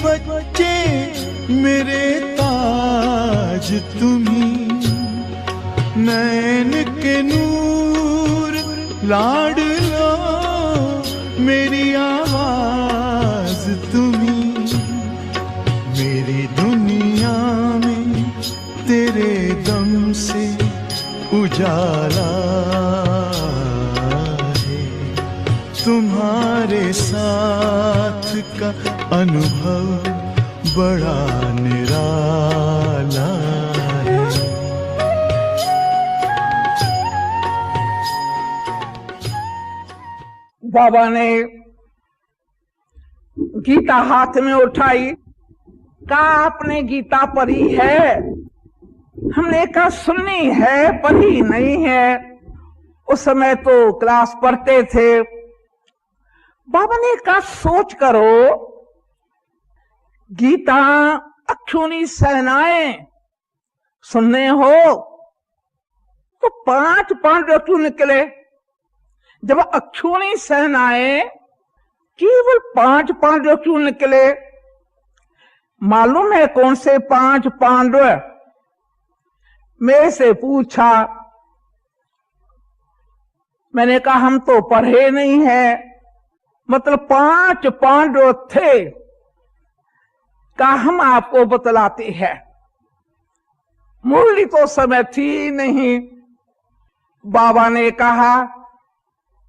बच्चे मेरे ताज तुम्ही, नैन के नूर लाडलो मेरी आवाज तुम्ही, मेरी दुनिया में तेरे दम से उजाला है, तुम्हारे साथ का अनुभव बड़ा निराला है। बाबा ने गीता हाथ में उठाई, कहा आपने गीता पढ़ी है? हमने कहा सुननी है, पढ़ी नहीं है। उस समय तो क्लास पढ़ते थे। बाबा ने कहा सोच करो, गीता अक्षुणी सेनाएं सुनने हो तो 5 पांडव क्यों निकले? जब अक्षुणी सेनाएं केवल 5 पांडव क्यों निकले? मालूम है कौन से 5 पांडव? मेरे से पूछा। मैंने कहा हम तो पढ़े नहीं है, मतलब 5 पांडव थे। कहा हम आपको बतलाते हैं। मुरली तो समय थी नहीं। बाबा ने कहा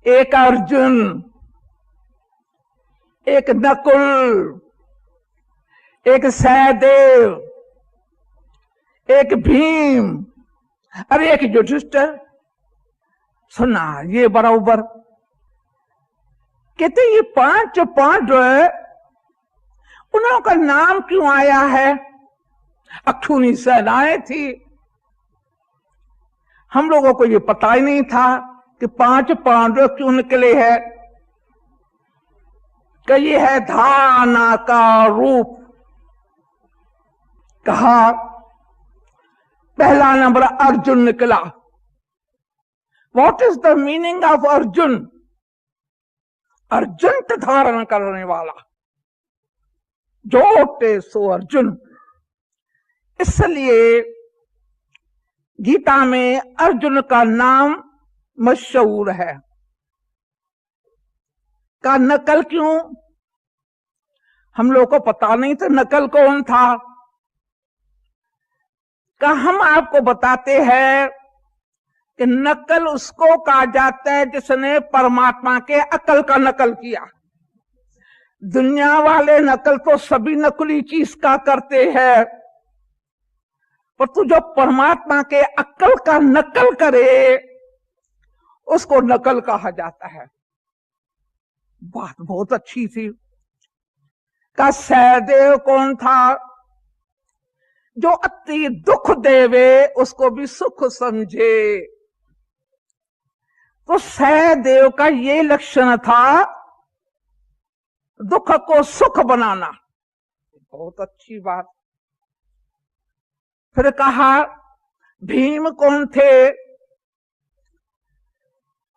एक अर्जुन, एक नकुल, एक सहदेव, एक भीम, और एक युधिष्ठिर। सुना ये बराबर। कहते ये 5 पांडव, उनका नाम क्यों आया है? अक्षुणी सेनाएं थी। हम लोगों को ये पता ही नहीं था कि 5 पांडव क्यों निकले हैं। कि ये है धाना का रूप। कहा पहला नंबर अर्जुन निकला। What is the meaning of Arjun? Arjun धारण करने वाला, जोटे सो अर्जुन। इसलिए गीता में अर्जुन का नाम मशहूर है। का नकल क्यों? हम लोग को पता नहीं था नकल कौन था। का हम आपको बताते हैं कि नकल उसको कहा जाता है जिसने परमात्मा के अकल का नकल किया। दुनिया वाले नकल तो सभी नकली चीज का करते हैं, पर तू जो परमात्मा के अक्ल का नकल करे उसको नकल कहा जाता है। बात बहुत अच्छी थी। का सहदेव कौन था? जो अति दुख देवे उसको भी सुख समझे। तो सहदेव का ये लक्षण था, दुख को सुख बनाना। बहुत अच्छी बात। फिर कहा भीम कौन थे?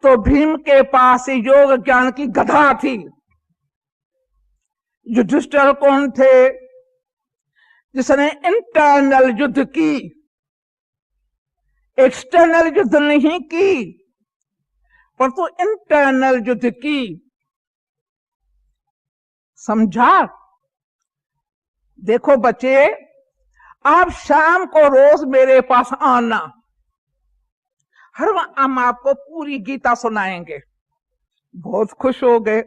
तो भीम के पास योग ज्ञान की गधा थी। युधिष्ठिर कौन थे? जिसने इंटरनल युद्ध की, एक्सटर्नल युद्ध नहीं की, पर तो इंटरनल युद्ध की। समझा? देखो बच्चे, आप शाम को रोज मेरे पास आना, हर हम आपको पूरी गीता सुनाएंगे। बहुत खुश हो गए।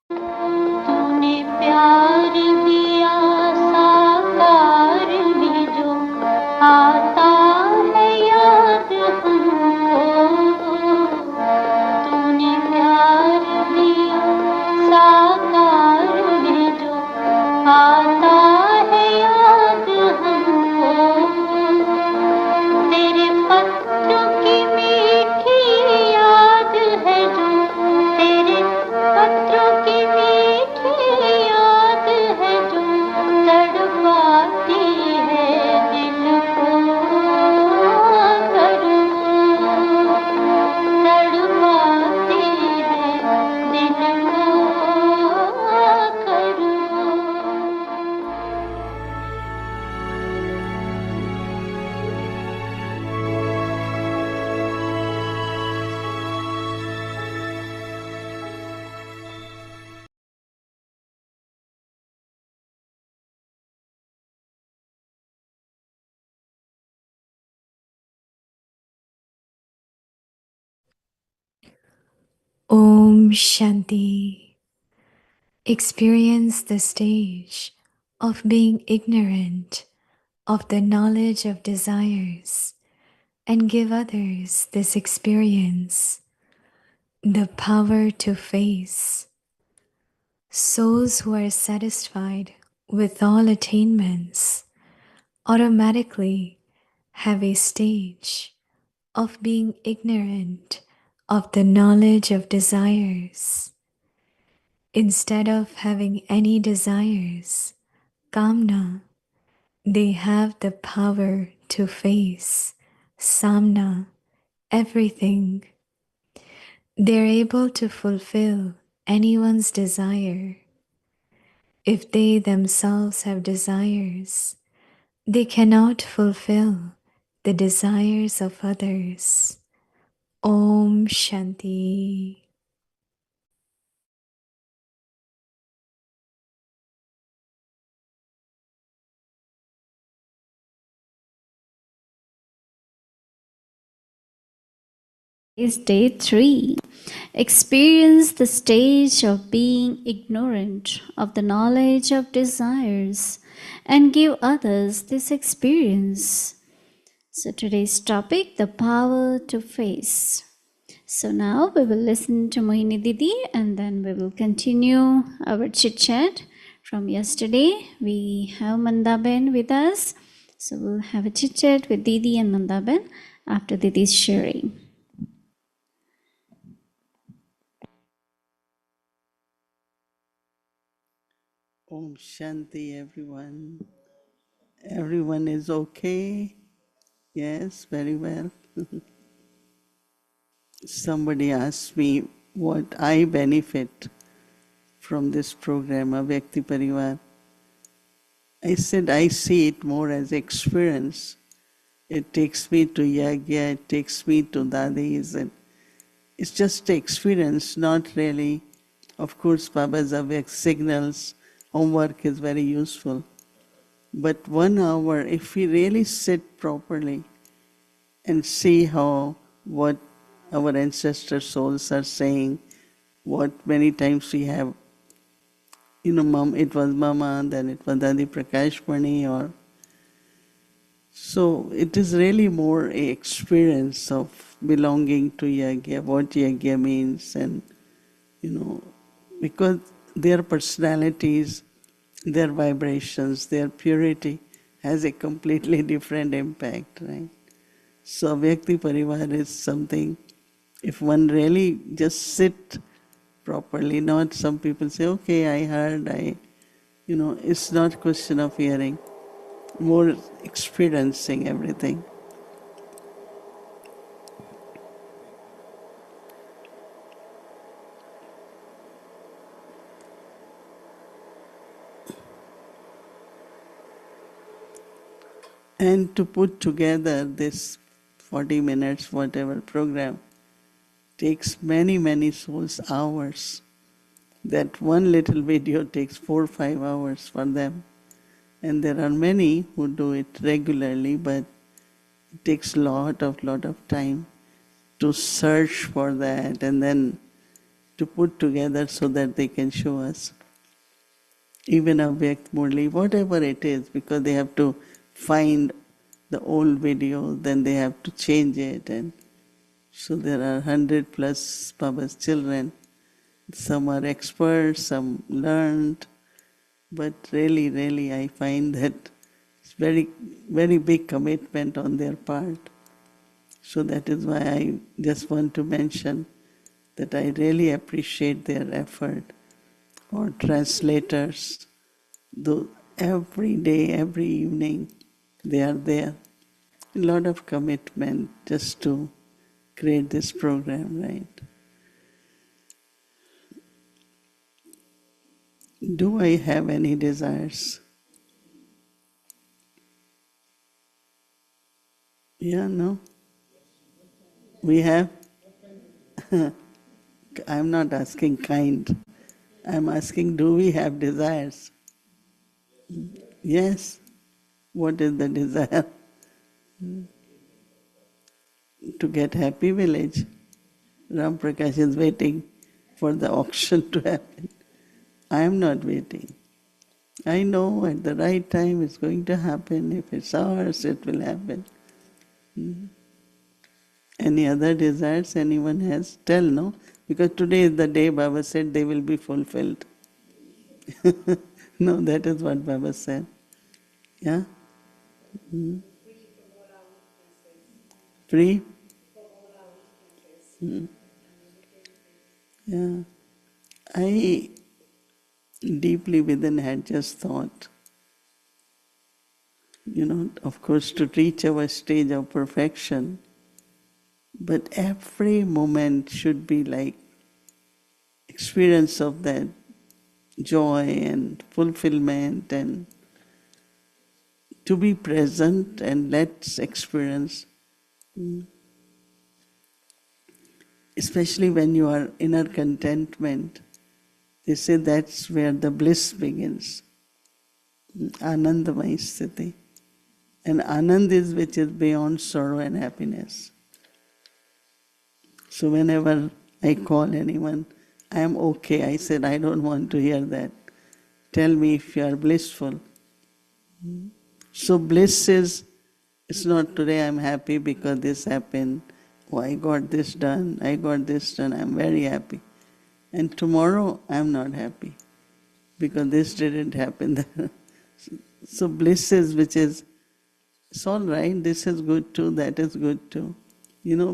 तूने प्यार दिया साकार में जो आता है याद हमको। तूने प्यार दिया साकार में जो आता है याद हमको। तेरे पत्र की मीठी याद है जो, तेरे पत्रों की मीठी याद Om Shanti. Experience the stage of being ignorant of the knowledge of desires and give others this experience, the power to face. Souls who are satisfied with all attainments automatically have a stage of being ignorant of the knowledge of desires. Instead of having any desires, kamna, they have the power to face, samna, everything. They're able to fulfill anyone's desire. If they themselves have desires, they cannot fulfill the desires of others. Om Shanti. Is day 3. Experience the stage of being ignorant of the knowledge of desires and give others this experience. So today's topic, the power to face. So now we will listen to Mohini Didi and then we will continue our chit chat from yesterday. We have Mandaben with us. So we'll have a chit chat with Didi and Mandaben after Didi's sharing. Om Shanti, everyone. Everyone is okay? Yes, very well. Somebody asked me what I benefit from this program, Avyakti Parivar. I said I see it more as experience. It takes me to yagya, it takes me to dadis, and it's just experience, not really. Of course, Baba's Avyak signals, homework is very useful. But 1 hour, if we really sit properly and see what our ancestor souls are saying, what many times we have, it was Mama, then it was Dadi Prakashmani, or so it is really more a experience of belonging to Yagya, what Yagya means, and because their personalities, their vibrations, their purity has a completely different impact, right? So Avyakti Parivar is something, if one really just sit properly, not some people say, okay, I heard, it's not question of hearing, more experiencing everything. And to put together this 40 minutes, whatever program, takes many, many souls hours. That one little video takes 4 or 5 hours for them. And there are many who do it regularly, but it takes lot of time to search for that and then to put together so that they can show us. Even Avyakt Murli, whatever it is, because they have to find the old video, then they have to change it. And so there are 100 plus Baba's children. Some are experts, some learned, but really I find that it's very, very big commitment on their part. So that is why I just want to mention that I really appreciate their effort. Or translators, though every day, every evening, they are there. A lot of commitment just to create this program, right? Do I have any desires? Yeah, no? We have? I'm not asking kind. I'm asking, do we have desires? Yes. What is the desire? To get happy village. Ram Prakash is waiting. for the auction to happen. I am not waiting. I know at the right time it's going to happen. If it's ours, it will happen. Any other desires anyone has? Tell, no? Because today is the day Baba said they will be fulfilled. No, that is what Baba said. Yeah? Free? Yeah. I deeply within had just thought, of course, to reach our stage of perfection, but every moment should be like experience of that joy and fulfillment, and to be present and let's experience. Especially when you are inner contentment, they say that's where the bliss begins. Anandamai sthiti. And Anand is which is beyond sorrow and happiness. So whenever I call anyone, I am okay. I said, I don't want to hear that. Tell me if you are blissful. So bliss is, it's not today I'm happy because this happened. Oh, I got this done, I'm very happy. And tomorrow I'm not happy because this didn't happen. So bliss is which is, it's all right, this is good too, that is good too.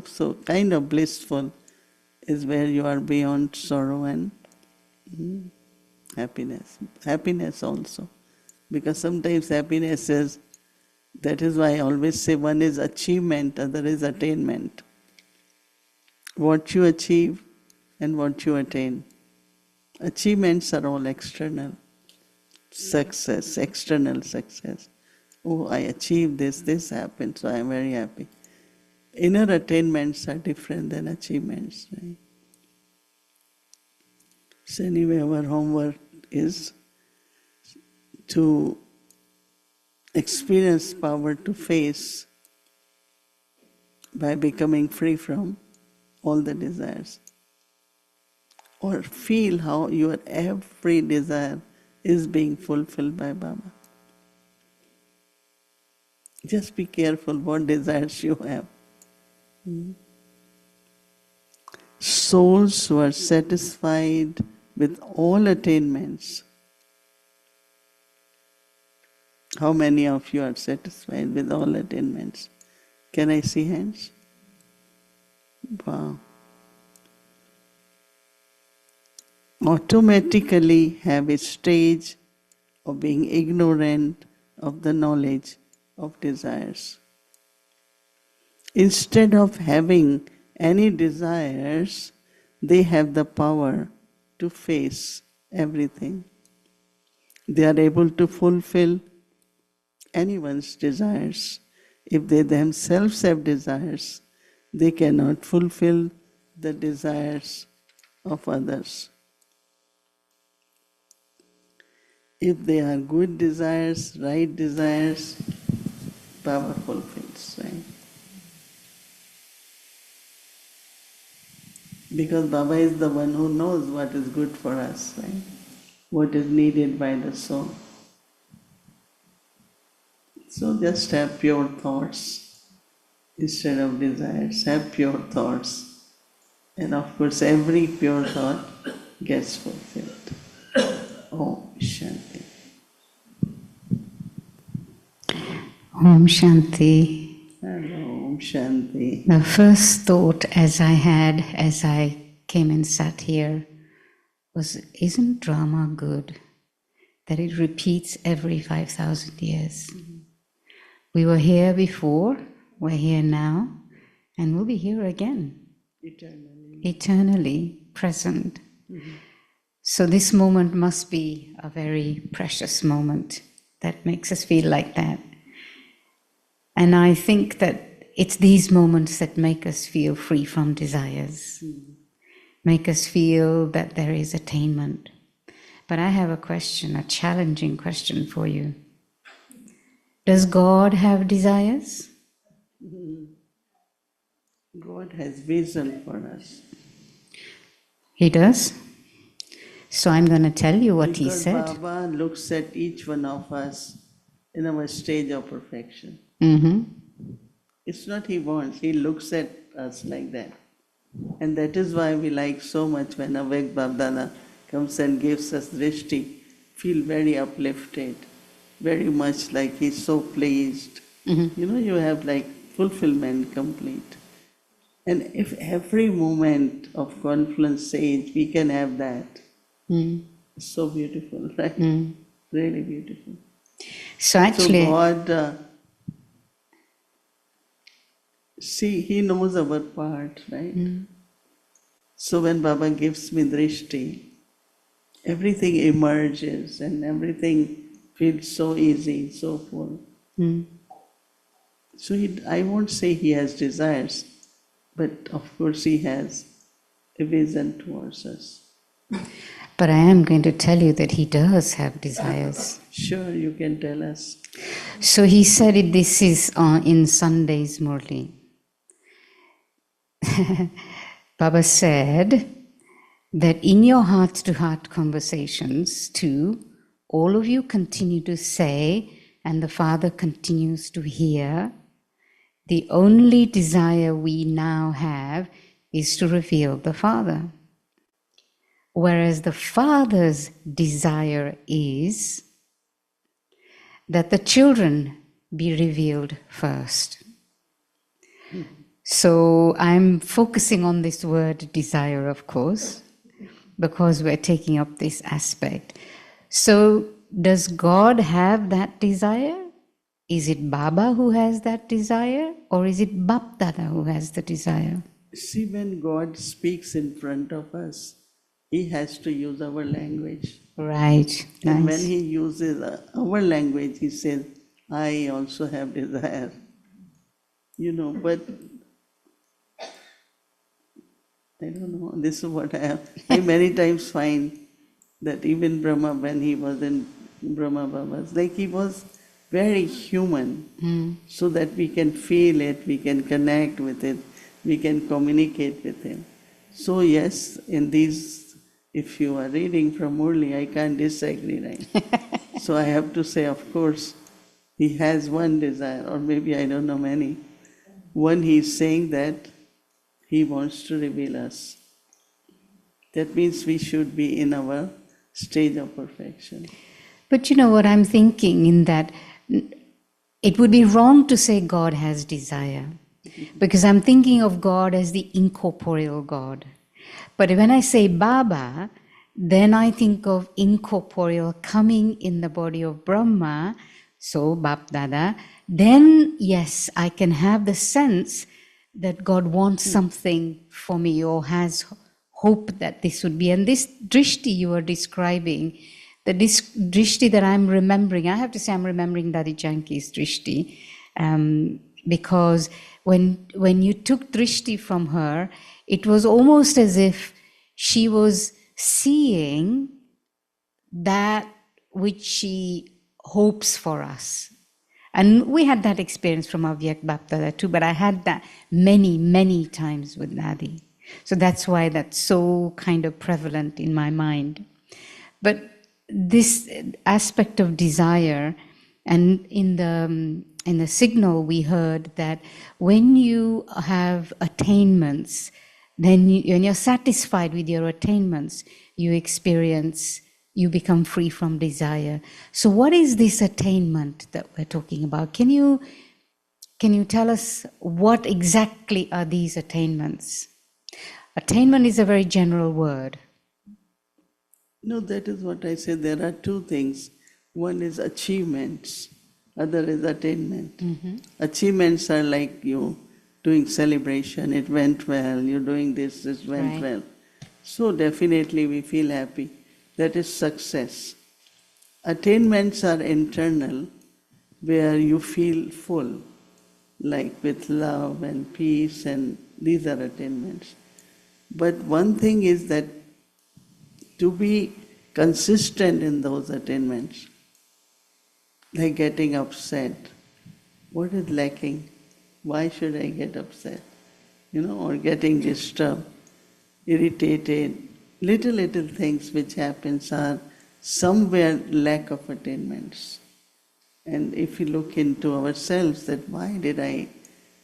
So kind of blissful is where you are beyond sorrow and happiness. Happiness also. Because sometimes happiness is, that is why I always say one is achievement, other is attainment. What you achieve and what you attain. Achievements are all external. Success, external success. Oh, I achieved this happened, so I am very happy. Inner attainments are different than achievements. Right? So anyway, our homework is to experience power to face by becoming free from all the desires. Or feel how your every desire is being fulfilled by Baba. Just be careful what desires you have. Souls who are satisfied with all attainments. How many of you are satisfied with all attainments? Can I see hands? Wow. Automatically have a stage of being ignorant of the knowledge of desires. Instead of having any desires, they have the power to face everything. They are able to fulfill anyone's desires. If they themselves have desires, they cannot fulfill the desires of others. If they are good desires, right desires, Baba fulfills, right? Because Baba is the one who knows what is good for us, right? What is needed by the soul. So just have pure thoughts instead of desires. Have pure thoughts. And of course, every pure thought gets fulfilled. Om Shanti. Om Shanti. Hello, Om Shanti. The first thought as I came and sat here was, isn't drama good? That it repeats every 5,000 years. We were here before, we're here now, and we'll be here again. Eternally present. So this moment must be a very precious moment that makes us feel like that. And I think that it's these moments that make us feel free from desires, make us feel that there is attainment. But I have a question, a challenging question for you. Does God have desires? God has vision for us. He does? So I'm going to tell you what he Because said. Baba looks at each one of us in our stage of perfection. Mm-hmm. It's not he wants, he looks at us like that. And that is why we like so much when Avek Babdana comes and gives us drishti, feel very uplifted, very much like he's so pleased. Mm-hmm. You have like fulfillment complete. And if every moment of confluence sage we can have that, it's so beautiful, right? Really beautiful. So actually, So God, see, He knows our part, right? So when Baba gives me drishti, everything emerges and everything feels so easy, so full. So I won't say he has desires, but of course he has a vision towards us. but I am going to tell you that he does have desires. Sure, you can tell us. So he said it, this is in Sunday's Murli. Baba said that in your heart-to-heart conversations too, all of you continue to say, and the Father continues to hear, the only desire we now have is to reveal the Father. Whereas the Father's desire is that the children be revealed first. So I'm focusing on this word desire, of course, because we're taking up this aspect. So does God have that desire? Is it Baba who has that desire, or is it Bap Dada who has the desire? See, when God speaks in front of us, He has to use our language. Right. And Nice. when He uses our language, He says, I also have desire. But I don't know, this is what I many times find that even Brahma, when he was in Brahma Baba's, like he was very human, so that we can feel it, we can connect with it, we can communicate with him. So yes, in these, if you are reading from Murli, I can't disagree, right? So I have to say, of course, he has one desire, or maybe I don't know many. One, he is saying that he wants to reveal us. That means we should be in our stage of perfection. But you know what I'm thinking, in that it would be wrong to say God has desire, because I'm thinking of God as the incorporeal God. But when I say Baba, then I think of incorporeal coming in the body of Brahma, so Bap Dada. Then, yes, I can have the sense that God wants something for me, or has hope that this would be. And this drishti you were describing, the drishti that I'm remembering, I have to say I'm remembering Dadi Janki's drishti, because when you took drishti from her, it was almost as if she was seeing that which she hopes for us. And we had that experience from Avyak Bapdada too, but I had that many, many times with Nadi. So that's why that's so kind of prevalent in my mind. But this aspect of desire, and in the signal we heard that when you have attainments, then when you're satisfied with your attainments, you become free from desire. So what is this attainment that we're talking about? Can you tell us what exactly are these attainments? Attainment is a very general word. No, that is what I said. There are two things. One is achievements, other is attainment. Achievements are like you doing celebration, it went well, you're doing this went well. So definitely we feel happy. That is success. Attainments are internal, where you feel full, like with love and peace, and these are attainments. But one thing is that to be consistent in those attainments, like getting upset, what is lacking? Why should I get upset? Or getting disturbed, irritated, little things which happens are somewhere lack of attainments. And if we look into ourselves, that why did I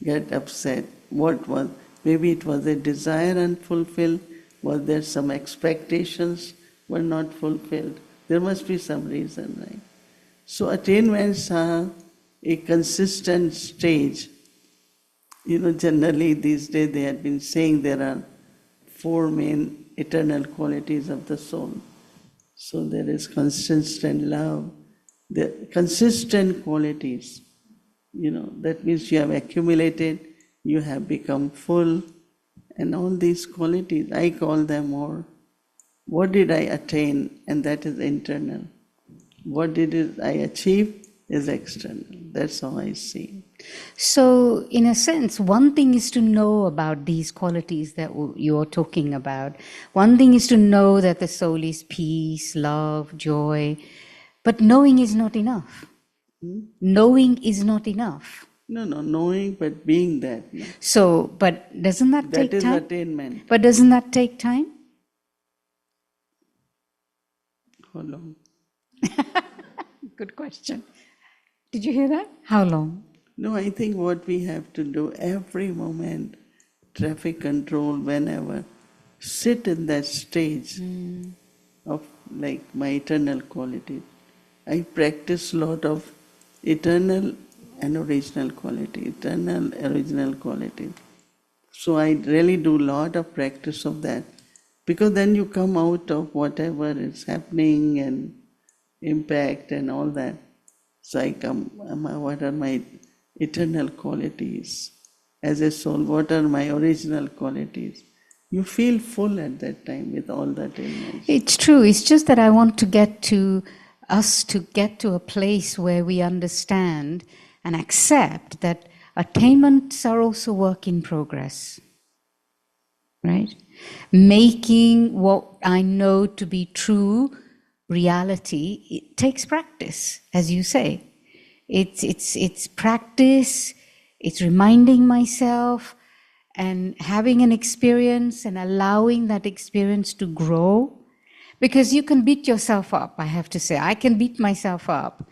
get upset? What was, maybe it was a desire unfulfilled, was there some expectations were not fulfilled? There must be some reason, right? So attainments are a consistent stage. Generally these days they have been saying there are 4 main eternal qualities of the soul. So there is consistent love, the consistent qualities. That means you have accumulated, you have become full, and all these qualities, I call them more, what did I attain? And that is internal. What did I achieve is external. That's how I see. So, in a sense, one thing is to know about these qualities that you're talking about. One thing is to know that the soul is peace, love, joy. But knowing is not enough. Knowing is not enough. No, knowing, but being that. No. So, but doesn't that take time? That is attainment. But doesn't that take time? How long? Good question. Did you hear that? How long? No, I think what we have to do every moment, traffic control, whenever, sit in that stage of like my eternal quality. I practice a lot of eternal and original quality, eternal, original quality. So I really do a lot of practice of that, because then you come out of whatever is happening and impact and all that. So I come, what are my eternal qualities? As a soul, what are my original qualities? You feel full at that time with all that attainments. It's true. It's just that I want to get to a place where we understand and accept that attainments are also work in progress. Right? Making what I know to be true reality, it takes practice, as you say. It's practice, it's reminding myself and having an experience and allowing that experience to grow. Because you can beat yourself up, I have to say. I can beat myself up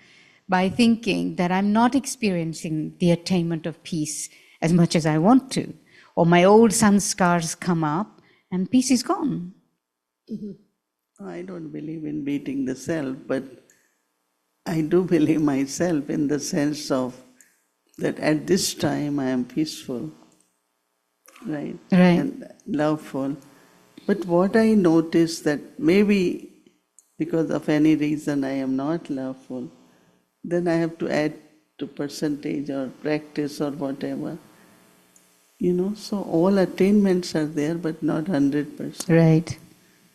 by thinking that I'm not experiencing the attainment of peace as much as I want to. Or my old sanskars come up and peace is gone. I don't believe in beating the self, but I do believe myself in the sense of that at this time I am peaceful, right? And loveful. But what I notice that maybe because of any reason I am not loveful, then I have to add to percentage or practice or whatever. So all attainments are there, but not 100%. Right.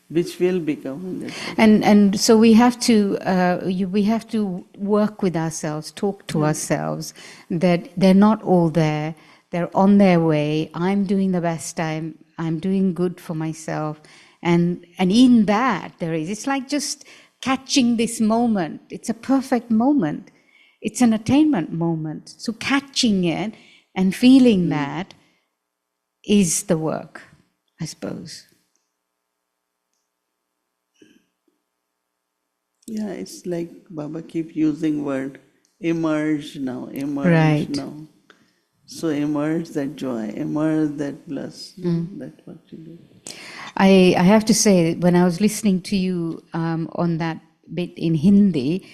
Which will become 100%. And so we have to work with ourselves, talk to ourselves that they're not all there. They're on their way. I'm doing the best I'm doing good for myself. And in that it's like just catching this moment. It's a perfect moment. It's an attainment moment. So catching it and feeling that is the work, I suppose. Yeah, it's like Baba keep using word, emerge now. Now. So emerge that joy, emerge that bliss. That's what you do. I have to say, when I was listening to you on that bit in Hindi,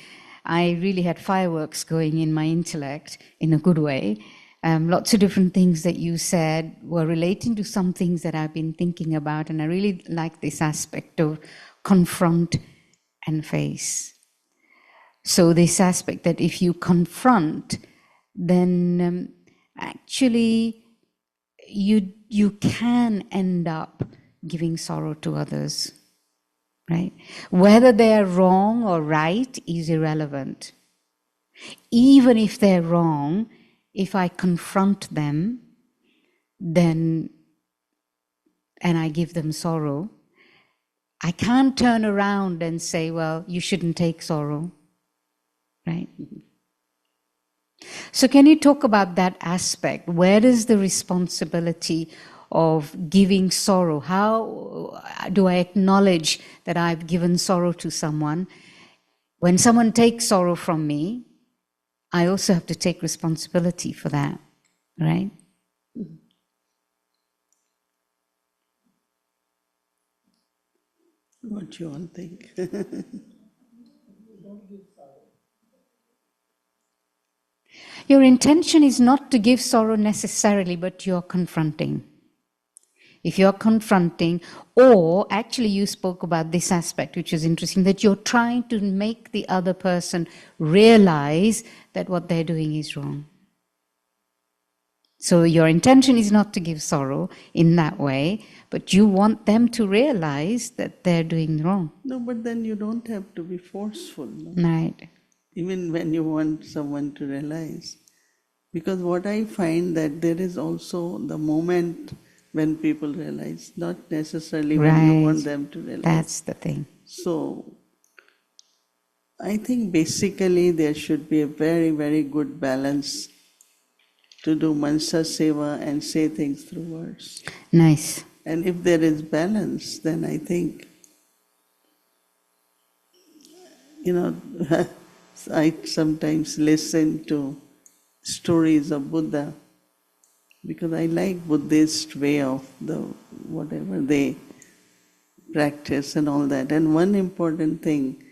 I really had fireworks going in my intellect in a good way. Lots of different things that you said were relating to some things that I've been thinking about, and I really like this aspect of confront and face. So this aspect that if you confront, then actually you can end up giving sorrow to others, right? Whether they're wrong or right is irrelevant. Even if they're wrong, if I confront them, then and I give them sorrow, I can't turn around and say, well, you shouldn't take sorrow, right? So can you talk about that aspect? Where does the responsibility of giving sorrow. How do I acknowledge that I've given sorrow to someone? When someone takes sorrow from me, I also have to take responsibility for that, right? What you all think? Your intention is not to give sorrow necessarily, but you're confronting. If you're confronting, or actually you spoke about this aspect, which is interesting, that you're trying to make the other person realize that what they're doing is wrong. So your intention is not to give sorrow in that way, but you want them to realize that they're doing wrong. No, but then you don't have to be forceful. No? Right. Even when you want someone to realize. Because what I find that there is also the moment when people realize, not necessarily when you want them to realize. That's the thing. So, I think basically there should be a very, very good balance to do mansa seva and say things through words. Nice. And if there is balance, then I think, I sometimes listen to stories of Buddha because I like Buddhist way of the whatever they practice and all that. And one important thing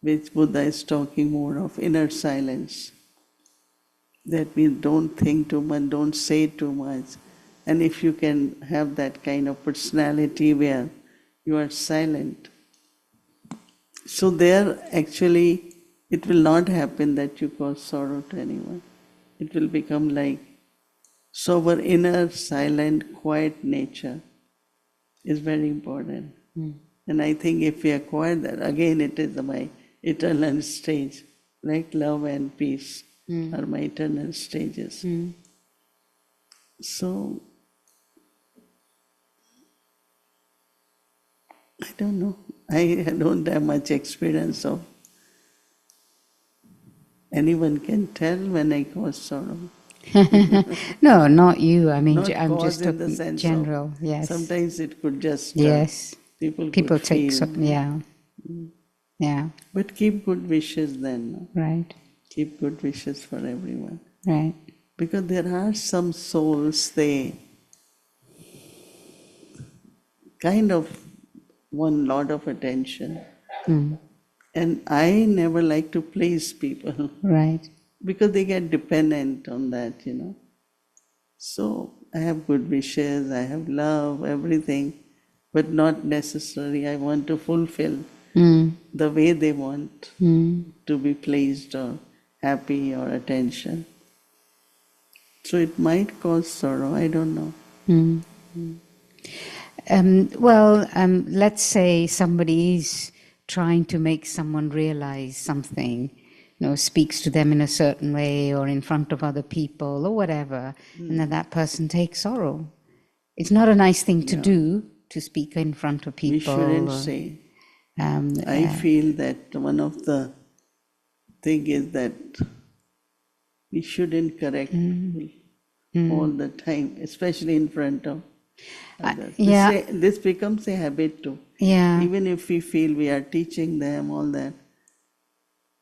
which Buddha is talking more of, inner silence. That means don't think too much, don't say too much. And if you can have that kind of personality where you are silent, so there actually it will not happen that you cause sorrow to anyone. It will become like, so our inner, silent, quiet nature is very important. And I think if we acquire that, again it is my eternal stage, like love and peace are my eternal stages. So, I don't know. I don't have much experience of anyone can tell when I cause sorrow. No, not you. I mean, Not I'm cause just in the talking sense general. of, Yes. sometimes it could just Yes. people People could take feel. yeah. Yeah. But keep good wishes then. No? Right. Keep good wishes for everyone. Right. Because there are some souls, they kind of want a lot of attention. And I never like to please people. Right. Because they get dependent on that, So I have good wishes, I have love, everything, but not necessarily I want to fulfill the way they want to be pleased or happy or attention. So it might cause sorrow, I don't know. Let's say somebody is trying to make someone realize something, speaks to them in a certain way or in front of other people or whatever, and then that person takes sorrow. It's not a nice thing to do, to speak in front of people. We shouldn't say. I feel that one of the thing is that we shouldn't correct people all the time, especially in front of others. This becomes a habit too. Yeah. Even if we feel we are teaching them all that,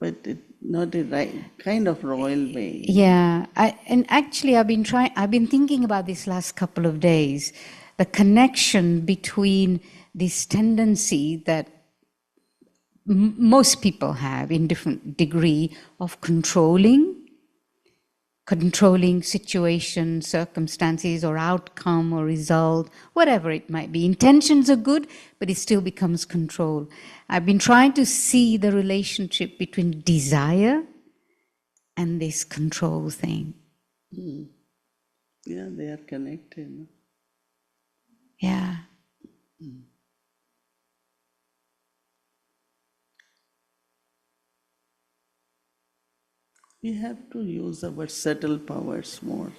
but not a right kind of royal way. Yeah, and actually I've been thinking about this last couple of days, the connection between this tendency that most people have in different degree of controlling situations, circumstances, or outcome or result, whatever it might be. Intentions are good, but it still becomes control. I've been trying to see the relationship between desire and this control thing. Yeah, they are connected. Yeah. We have to use our subtle powers more.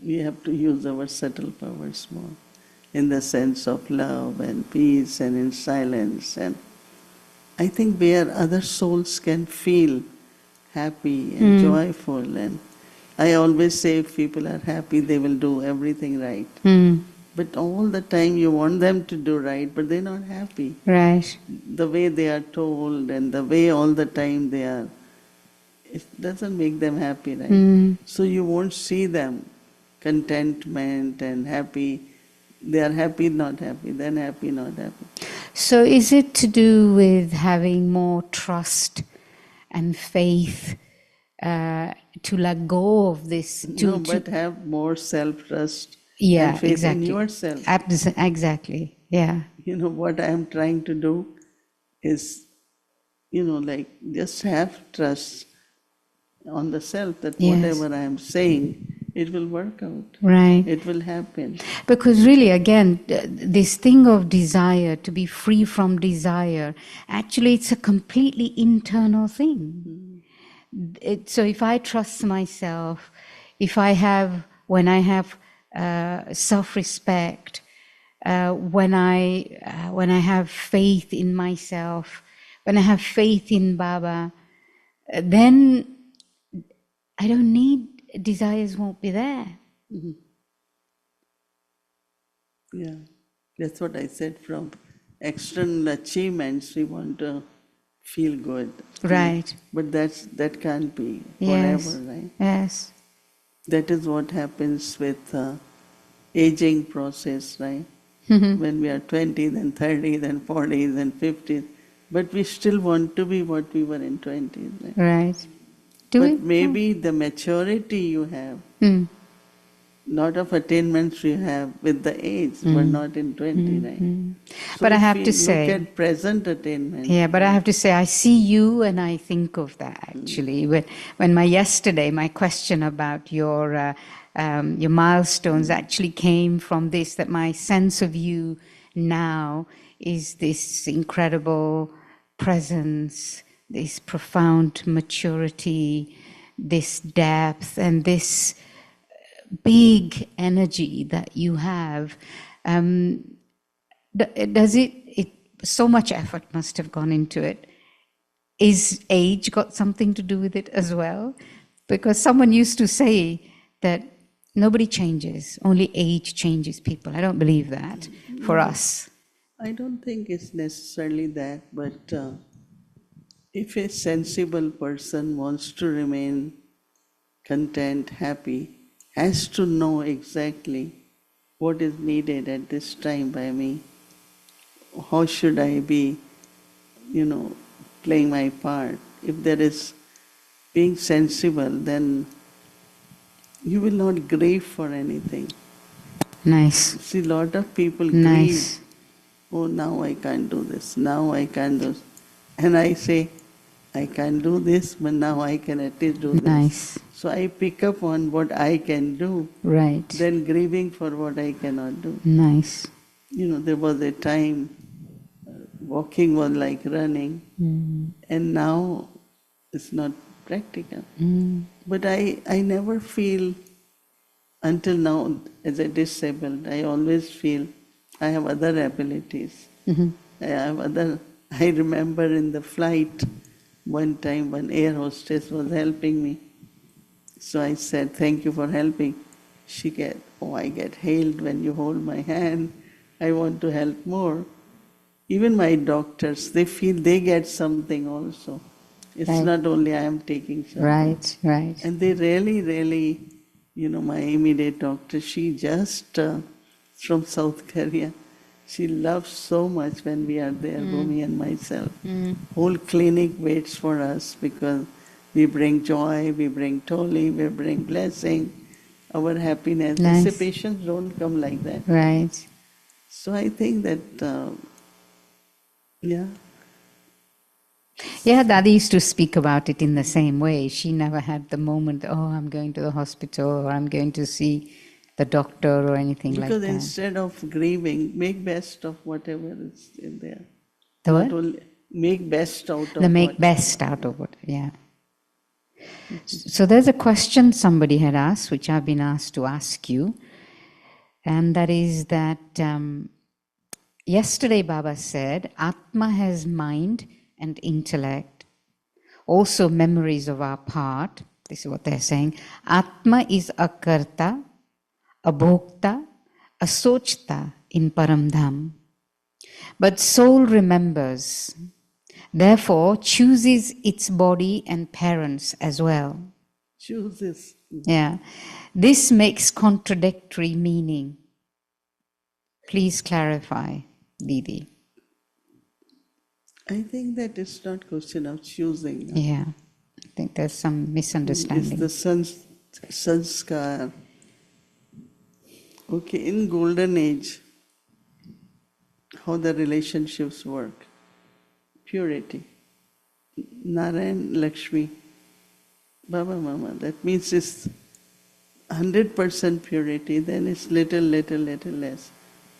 We have to use our subtle powers more in the sense of love and peace and in silence. And I think where other souls can feel happy and joyful, and I always say if people are happy, they will do everything right. But all the time you want them to do right, but they're not happy. Right. The way they are told and the way all the time they are, it doesn't make them happy, right? So you won't see them contentment and happy. They are happy, not happy, then happy, not happy. So is it to do with having more trust and faith to let go of this? But have more self-trust yeah, and faith exactly. in yourself. Exactly, yeah. What I am trying to do is, like just have trust on the self that whatever I am saying, it will work out. Right. It will happen. Because really, again, this thing of desire, to be free from desire, actually it's a completely internal thing. So if I trust myself, when I have self-respect, when I have faith in myself, when I have faith in Baba, then I don't need, desires won't be there. Yeah, that's what I said. From external achievements, we want to feel good. Right. But that can't be forever, right? Yes. That is what happens with aging process, right? When we are 20, then 30, then 40, then 50. But we still want to be what we were in 20s, right? Right. But maybe the maturity you have, lot of attainments you have with the age, but not in 20, right? So but I have to say, look at present attainment. Yeah, but I have to say, I see you and I think of that actually. When my question about your milestones actually came from this, that my sense of you now is this incredible presence, this profound maturity, this depth, and this big energy that you have. Does it so much effort must have gone into it. Is age got something to do with it as well? Because someone used to say that nobody changes, only age changes people. I don't believe that for us. I don't think it's necessarily that, but if a sensible person wants to remain content, happy, has to know exactly what is needed at this time by me. How should I be, playing my part? If there is being sensible, then you will not grieve for anything. Nice. See, a lot of people grieve. Oh, now I can't do this. Now I can't do this. And I say, I can do this, but now I can at least do this. Nice. So I pick up on what I can do. Right. Then grieving for what I cannot do. Nice. There was a time walking was like running, and now it's not practical. But I never feel, until now, as a disabled, I always feel I have other abilities. I remember in the flight, one time one air hostess was helping me. So I said, thank you for helping. I get hailed when you hold my hand. I want to help more. Even my doctors, they feel they get something also. It's not only I am taking something. Right. And they really, my immediate doctor, she just from South Korea, she loves so much when we are there, Bhumi and myself. Whole clinic waits for us because we bring joy, we bring toli, we bring blessing, our happiness. Nice. The patients don't come like that. Right. So I think that, yeah. Yeah, Dadi used to speak about it in the same way. She never had the moment, I'm going to the hospital or I'm going to see the doctor or anything like that. Because instead of grieving, make best of whatever is in there. The what? Not only make best out of Make best out of it, yeah. So there's a question somebody had asked, which I've been asked to ask you, and that is that yesterday Baba said, Atma has mind and intellect, also memories of our part, this is what they're saying. Atma is a karta, a bhokta, a sochta in Paramdham. But soul remembers, therefore chooses its body and parents as well. Chooses. Yeah. This makes contradictory meaning. Please clarify, Didi. I think that it's not question of choosing. No? Yeah. I think there's some misunderstanding. It's the sanskar. Okay, in golden age, how the relationships work. Purity. Narayan, Lakshmi, Baba, Mama. That means it's 100% purity, then it's little less.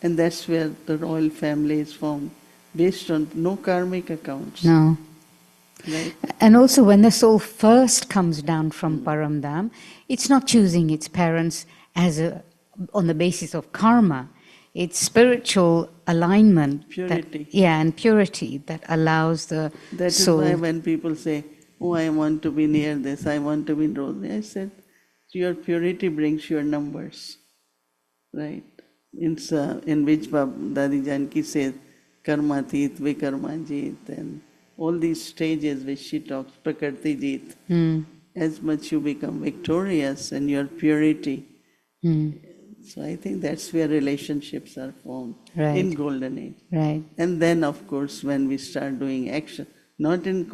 And that's where the royal family is formed, based on no karmic accounts. No. Right? And also when the soul first comes down from Paramdham, it's not choosing its parents on the basis of karma. It's spiritual alignment. Purity. And purity that allows the soul. That is why when people say, oh, I want to be near this, I want to be in Rose, I said, your purity brings your numbers. Right? In which Dadi Janki says, Karma Tit, Vikarma Jit, and all these stages which she talks, Prakriti Jit. As much you become victorious in your purity. So I think that's where relationships are formed, in golden age. Right. And then of course when we start doing action, not in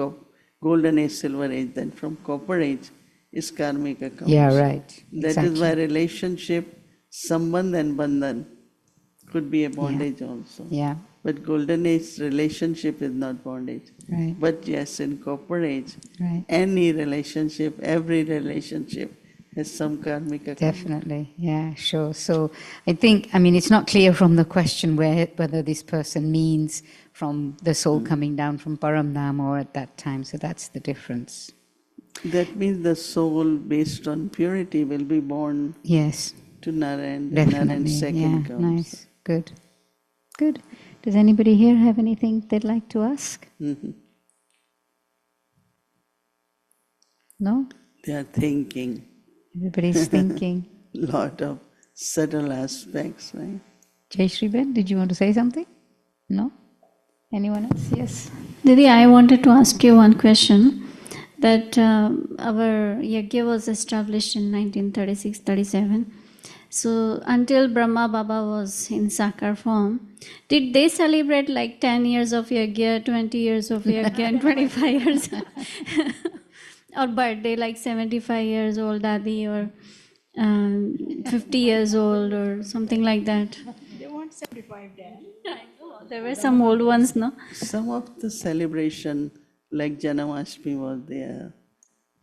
golden age, silver age, then from copper age is karmic accounts. Yeah, right. That is why relationship, sambandh and bandhan could be a bondage also. Yeah. But golden age relationship is not bondage. Right. But yes, in copper age, any relationship, every relationship has some karmic account. Definitely, yeah, sure. So I think, it's not clear from the question whether this person means from the soul coming down from Paramdham or at that time. So that's the difference. That means the soul based on purity will be born to Narayan. Definitely, second comes. Nice, good. Good. Does anybody here have anything they'd like to ask? No? They are thinking. Everybody's thinking. Lot of subtle aspects, right? Jayashri Ben, did you want to say something? No? Anyone else? Yes. Didi, I wanted to ask you one question. That our yajna was established in 1936-37. So until Brahma Baba was in Sakar form, did they celebrate like 10 years of yajna, 20 years of yajna, and 25 years? Or birthday, like 75 years old Dadi, or 50 years old, or something like that? They weren't 75 then. I know, there were some old ones, no? Some of the celebration, like Janmashtami was there,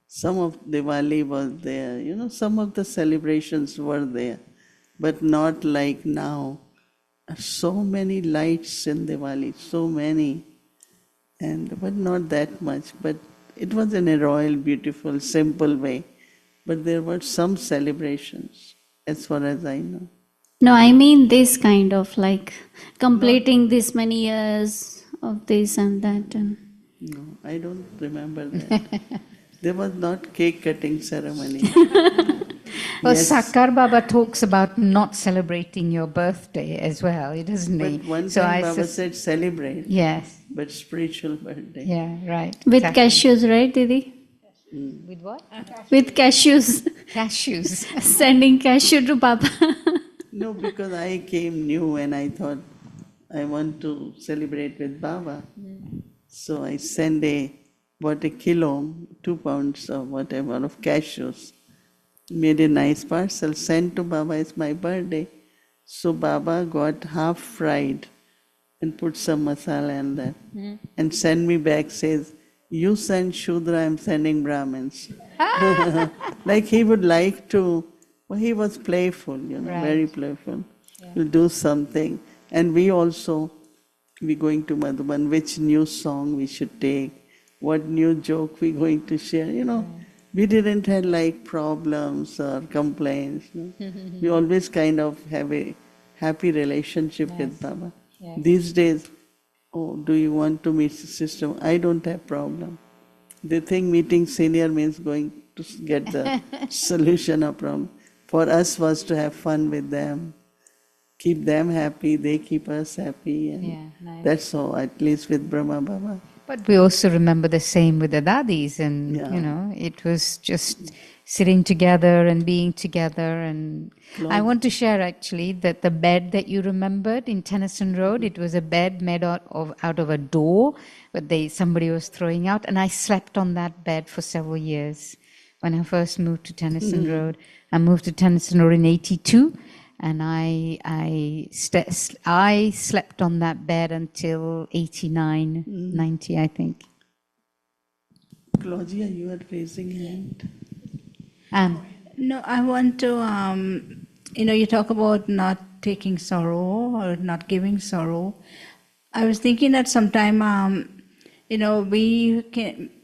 some of Diwali was there, some of the celebrations were there, but not like now. So many lights in Diwali, so many, but not that much. But it was in a royal, beautiful, simple way. But there were some celebrations, as far as I know. No, I mean this kind of like completing this many years of this and that. No, I don't remember that. There was not cake cutting ceremony. Well, Sakar Baba talks about not celebrating your birthday as well, doesn't he? But one time Baba said celebrate. Yes. But spiritual birthday. Yeah, right. With cashews, right, Didi? With what? With cashews. Cashews. Sending cashew to Papa. No, because I came new and I thought I want to celebrate with Baba. So I bought a kilo, 2 pounds or whatever of cashews. Made a nice parcel, sent to Baba, it's my birthday. So Baba got half fried and put some masala in that. And sent me back, says, you send Shudra, I'm sending Brahmins. Like he would like to, he was playful, very playful. Yeah. He'll do something. And we also, we're going to Madhuban, which new song we should take, what new joke we're going to share, We didn't have like problems or complaints. We always kind of have a happy relationship with Baba. Yes. These days, do you want to meet the system? I don't have problem. They think meeting senior means going to get the solution of problem. For us was to have fun with them, keep them happy, they keep us happy, and nice. that's all, at least with Brahma Baba. But we also remember the same with the dadis, and Yeah. it was just sitting together and being together. And I want to share actually that the bed that you remembered in Tenison Road, it was a bed made out of a door that somebody was throwing out, and I slept on that bed for several years when I first moved to Tenison Road. I moved to Tenison Road in '82. And I slept on that bed until 89, 90, I think. Claudia, you are raising hand. And No, I want to, you talk about not taking sorrow or not giving sorrow. I was thinking that sometime, we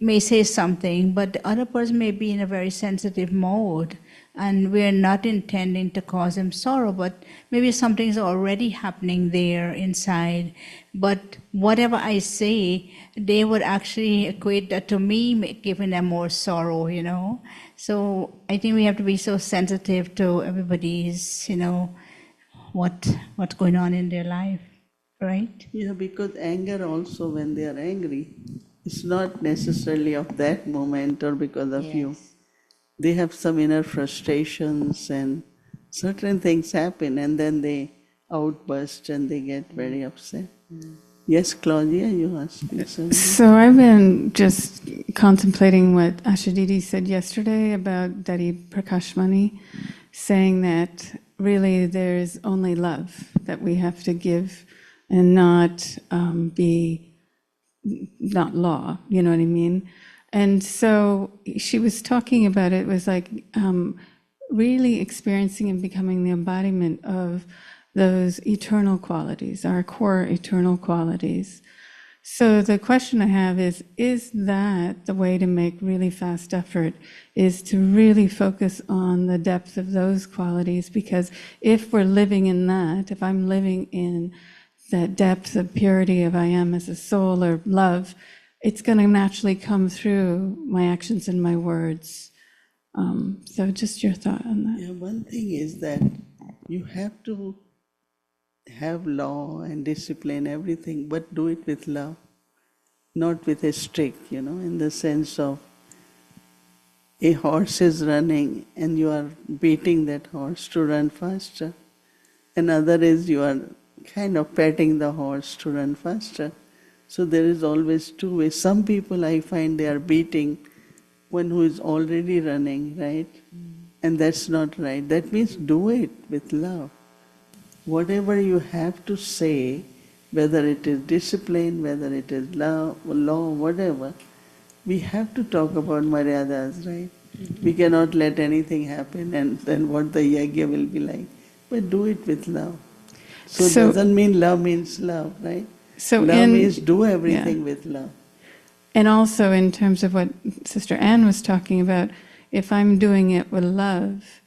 may say something, but the other person may be in a very sensitive mode, and we're not intending to cause them sorrow, but maybe something's already happening there inside. But whatever I say, they would actually equate that to me, giving them more sorrow, So I think we have to be so sensitive to everybody's, what's going on in their life, right? Yeah, because anger also, when they are angry, it's not necessarily of that moment or because of you. They have some inner frustrations and certain things happen, and then they outburst and they get very upset. Yes, Claudia, you asked me something. So I've been just contemplating what Ashadidi said yesterday about Daddy Prakashmani, saying that really there's only love that we have to give and not not law, you know what I mean? And so she was talking about it was like really experiencing and becoming the embodiment of those eternal qualities, our core eternal qualities. So the question I have is that the way to make really fast effort is to really focus on the depth of those qualities? Because if we're living in that, if I'm living in that depth of purity of I am as a soul or love, it's going to naturally come through my actions and my words. So just your thought on that. Yeah, one thing is that you have to have law and discipline, everything, but do it with love, not with a stick, in the sense of a horse is running and you are beating that horse to run faster. Another is you are kind of petting the horse to run faster. So there is always two ways. Some people I find they are beating one who is already running, right? And that's not right. That means do it with love. Whatever you have to say, whether it is discipline, whether it is law, whatever, we have to talk about maryadas, right? We cannot let anything happen and then what the yagya will be like. But do it with love. So it doesn't mean love means love, right? So love means do everything with love. And also in terms of what Sister Anne was talking about, if I'm doing it with love,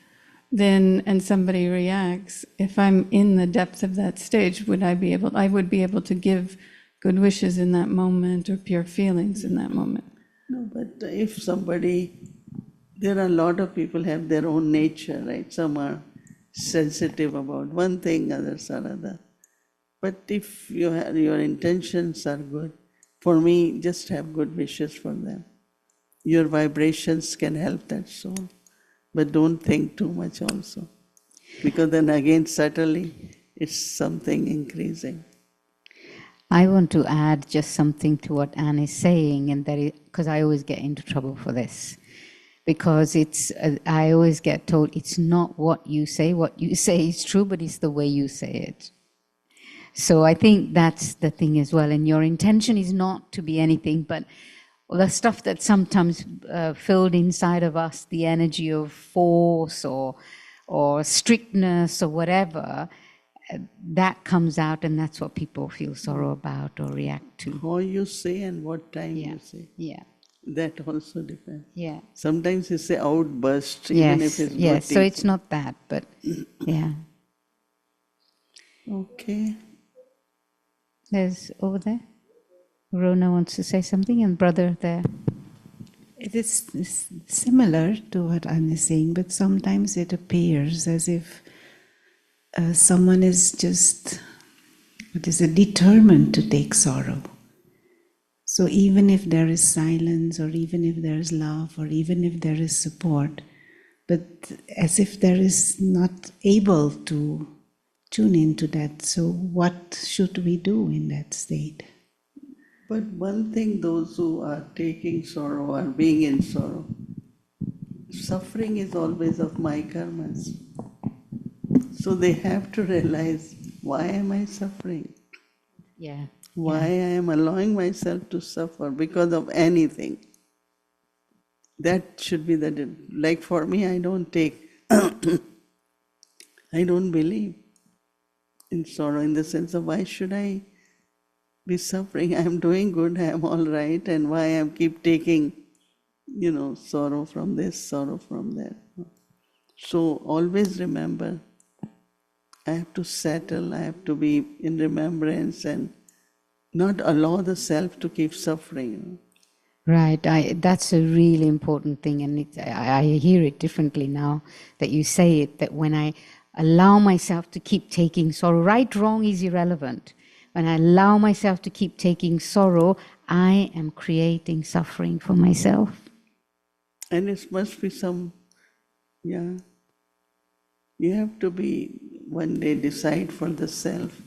then, and somebody reacts, if I'm in the depth of that stage, I would be able to give good wishes in that moment or pure feelings in that moment. No, but if there are a lot of people have their own nature, right? Some are sensitive about one thing, others are other. But if your intentions are good, for me, just have good wishes for them. Your vibrations can help that soul. But don't think too much also. Because then again, subtly, it's something increasing. I want to add just something to what Anne is saying, and because I always get into trouble for this. Because I always get told it's not what you say is true, but it's the way you say it. So I think that's the thing as well. And your intention is not to be anything, but the stuff that sometimes filled inside of us, the energy of force or strictness or whatever, that comes out, and that's what people feel sorrow about or react to. How you say and what time you say. Yeah. That also depends. Yeah. Sometimes you say outburst, even if it's good so it's not that, but yeah. Okay. There's over there. Rona wants to say something, and brother there. it is similar to what Anne is saying, but sometimes it appears as if someone is just, determined to take sorrow. So even if there is silence, or even if there is love, or even if there is support, but as if there is not able to tune into that. So what should we do in that state? But one thing, those who are taking sorrow are being in sorrow. Suffering is always of my karmas. So they have to realize, why am I suffering? Yeah. Why I am allowing myself to suffer because of anything. That should be like for me, I don't take, I don't believe in sorrow in the sense of why should I be suffering? I am doing good, I am all right, and why I am keep taking, sorrow from this, sorrow from that. So always remember, I have to settle, I have to be in remembrance and not allow the self to keep suffering. Right, that's a really important thing, and I hear it differently now that you say it, that when I allow myself to keep taking sorrow, right, wrong is irrelevant. When I allow myself to keep taking sorrow, I am creating suffering for myself. And it must be you have to be, one day decide for the self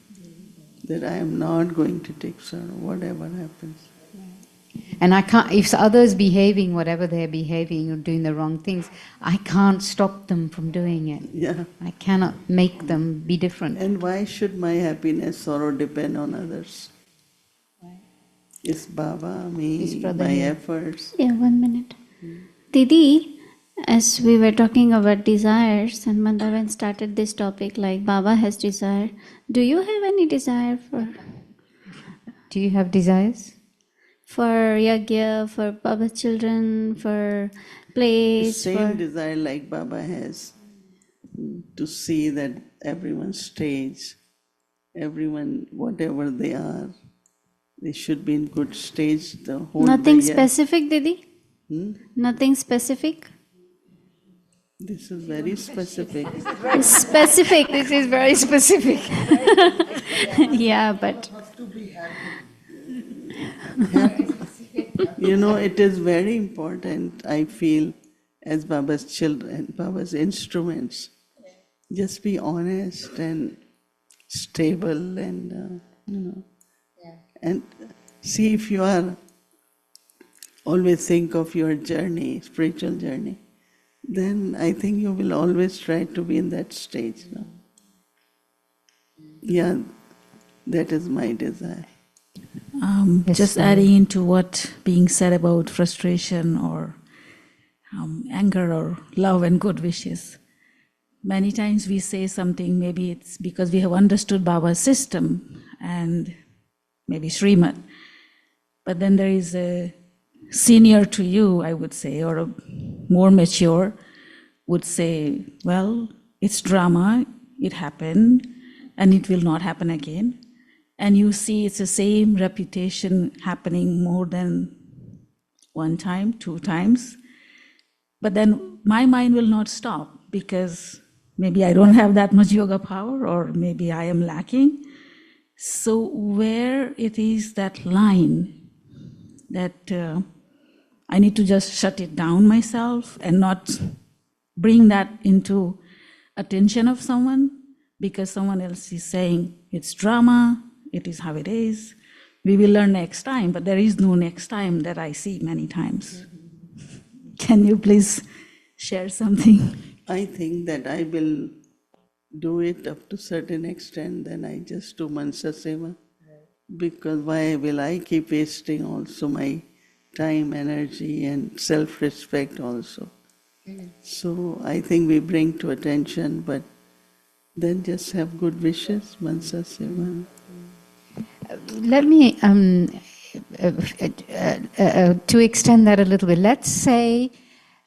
that I am not going to take sorrow, whatever happens. And I can't, if others behaving whatever they're behaving or doing the wrong things, I can't stop them from doing it. Yeah. I cannot make them be different. And why should my happiness, sorrow depend on others? It's Baba, me, my efforts. Yeah, 1 minute. Didi, as we were talking about desires, and Mandavan started this topic like Baba has desire. Do you have any desire for? Do you have desires? For yagya, for Baba's children, for place? Same desire like Baba has, to see that everyone stage, everyone, whatever they are, they should be in good stage the whole Nothing day. specific, Didi? Nothing specific? This is very specific. Specific. This is very specific. Yeah, but... It is very important, I feel, as Baba's children, Baba's instruments, just be honest and stable and, and see if you are, always think of your journey, spiritual journey, then I think you will always try to be in that stage. No? Yeah, that is my desire. Just adding into what being said about frustration or anger or love and good wishes. Many times we say something, maybe it's because we have understood Baba's system and maybe Srimad. But then there is a senior to you, I would say, or a more mature would say, well, it's drama, it happened, and it will not happen again. And you see it's the same repetition happening more than 1 time, 2 times. But then my mind will not stop because maybe I don't have that much yoga power or maybe I am lacking. So where it is that line that I need to just shut it down myself and not bring that into attention of someone because someone else is saying it's drama, it is how it is. We will learn next time, but there is no next time that I see many times. Can you please share something? I think that I will do it up to certain extent, then I just do Mansa Seva. Because why will I keep wasting also my time, energy and self-respect also? So I think we bring to attention, but then just have good wishes, Mansa Seva. Let me, to extend that a little bit, let's say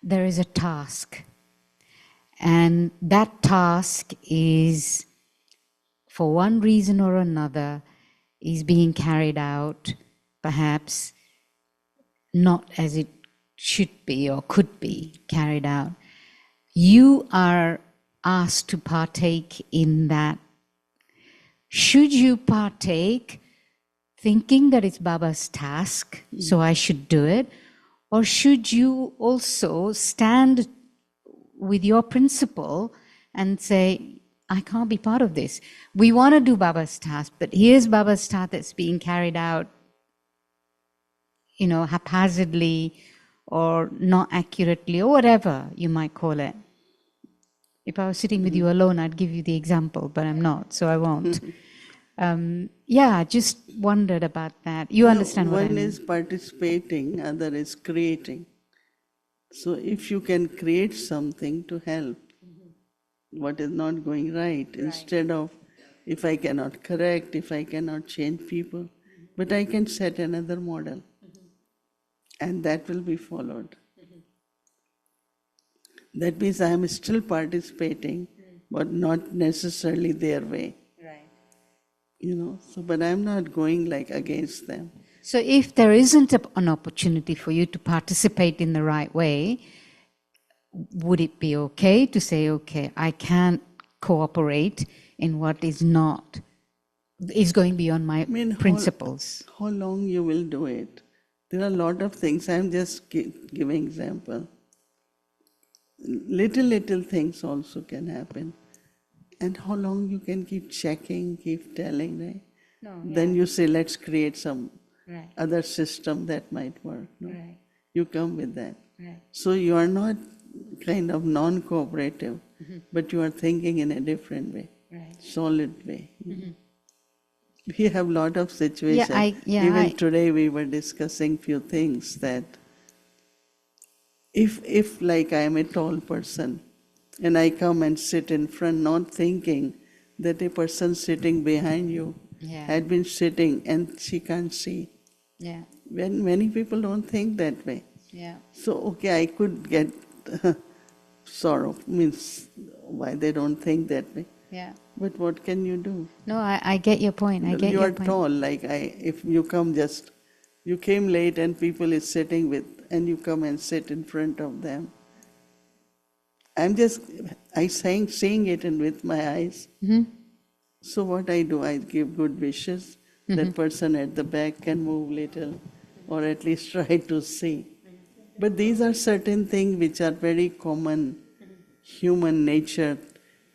there is a task, and that task is, for one reason or another, is being carried out, perhaps not as it should be or could be carried out, you are asked to partake in that. Should you partake thinking that it's Baba's task, so I should do it? Or should you also stand with your principle and say, I can't be part of this. We want to do Baba's task, but here's Baba's task that's being carried out, haphazardly or not accurately or whatever you might call it. If I was sitting with you alone, I'd give you the example, but I'm not, so I won't. Just wondered about that. You understand what I mean? One is participating, other is creating. So if you can create something to help what is not going right, instead of if I cannot correct, if I cannot change people, but I can set another model and that will be followed. That means I am still participating, but not necessarily their way. But I'm not going like against them. So if there isn't an opportunity for you to participate in the right way, would it be okay to say, okay, I can't cooperate in what is going beyond my principles? How long you will do it? There are a lot of things. I'm just giving example. Little things also can happen. And how long you can keep checking, keep telling, right? Then you say, let's create some other system that might work. No? You come with that. So you are not kind of non-cooperative, but you are thinking in a different way, solid way. We have a lot of situations. Even today we were discussing few things that if like I am a tall person, and I come and sit in front, not thinking that a person sitting behind you had been sitting and she can't see. When many people don't think that way. So, okay, I could get sorrow, means why they don't think that way. But what can you do? No, I get your point. You are tall, like if you come you came late and people is sitting with, and you come and sit in front of them. Seeing it and with my eyes. So what I do, I give good wishes. That person at the back can move little, or at least try to see. But these are certain things which are very common human nature.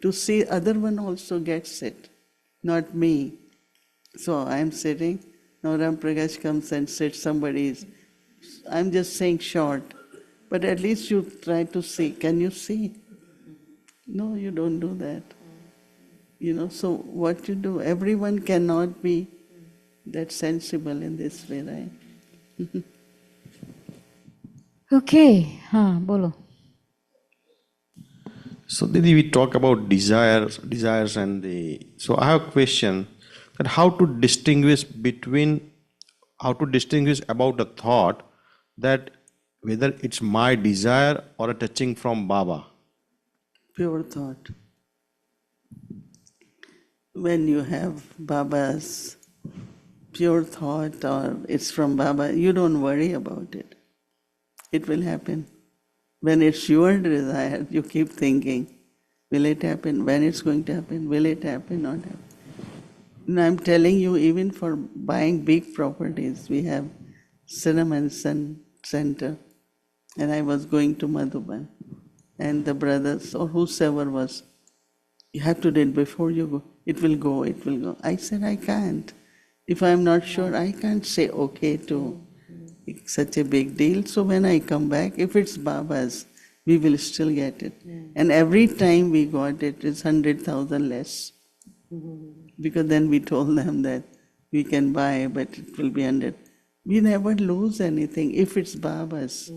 To see other one also gets it, not me. So I am sitting, now Ram Prakash comes and sits, I'm just saying short. But at least you try to see. Can you see? No, you don't do that. So what you do, everyone cannot be that sensible in this way, right? Okay, bolo. So Didi, we talk about desires and so I have a question that how to distinguish about a thought that whether it's my desire or a touching from Baba. Pure thought. When you have Baba's pure thought or it's from Baba, you don't worry about it. It will happen. When it's your desire, you keep thinking, will it happen? When it's going to happen? Will it happen? Not happen? And I'm telling you, even for buying big properties, we have Cinnamon Center, and I was going to Madhuban, and the brothers or whosoever was, you have to do it before you go. It will go, it will go. I said, I can't. If I'm not sure, I can't say okay to such a big deal. So when I come back, if it's Baba's, we will still get it. And every time we got it, it's 100,000 less. Because then we told them that we can buy, but it will be 100. We never lose anything if it's Baba's.